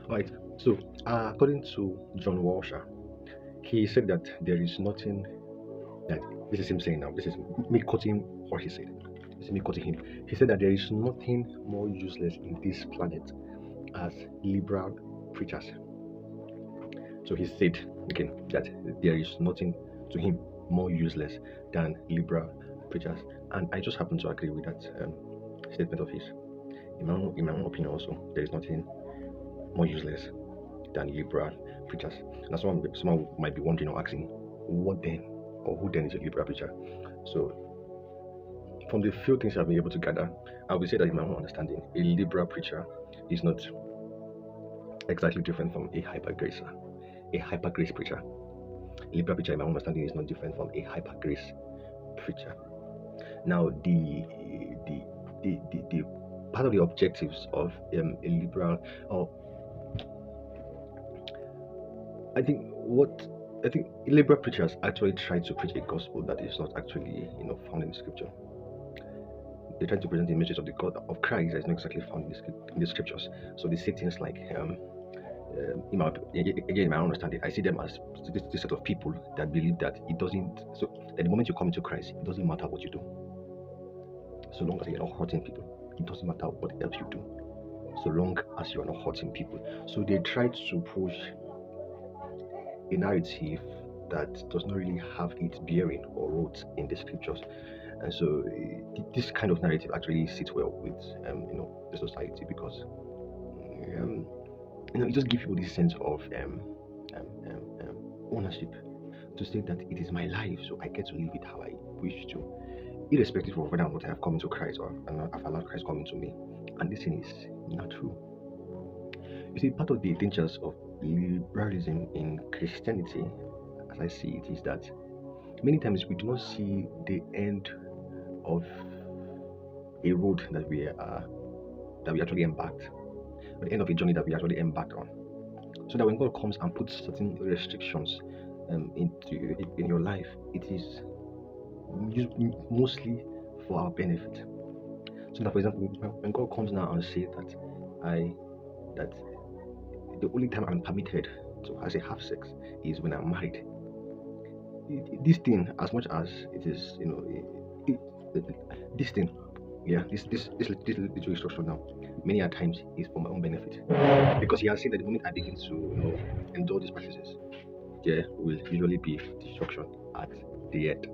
Right. So, according to John Walsher, he said that there is nothing that this is him saying now. This is me quoting what he said. This is me quoting him. He said that there is nothing more useless in this planet as liberal preachers. So he said again that there is nothing to him more useless than liberal preachers, and I just happen to agree with that statement of his. In my own opinion, also there is nothing more useless than liberal preachers. Now, someone might be wondering or asking, what then, or who then is a liberal preacher? So, from the few things I've been able to gather, I would say that in my own understanding, a liberal preacher is not exactly different from a hyper gracer. A hyper grace preacher. A liberal preacher, in my own understanding, is not different from a hyper grace preacher. Now, the part of the objectives of a liberal, or I think what I think liberal preachers actually try to preach a gospel that is not actually found in the scripture. They try to present the message of the God of Christ that is not exactly found in the scriptures. So they say things like, again, in my understanding, I see them as this set of people that believe that it doesn't. So at the moment you come into Christ, it doesn't matter what you do, so long as you're not hurting people. It doesn't matter what else you do, so long as you are not hurting people. So they try to push a narrative that does not really have its bearing or roots in the scriptures. And so this kind of narrative actually sits well with the society because it just gives people this sense of ownership to say that it is my life, so I get to live it how I wish to, irrespective of whether or not I have come into Christ or I've allowed Christ come into me. And this thing is not true. You see, part of the dangers of liberalism in Christianity, as I see it, is that many times we do not see the end of a road that we actually embarked, or the end of a journey that we actually embarked on. So that when God comes and puts certain restrictions in your life, it is mostly for our benefit. So that, for example, when God comes now and says that the only time I'm permitted to have sex is when I'm married. This thing, as much as it is, this thing, yeah, this little instruction now, many a times is for my own benefit, because He has seen that the moment I begin to, endure these practices, there will usually be destruction at the end.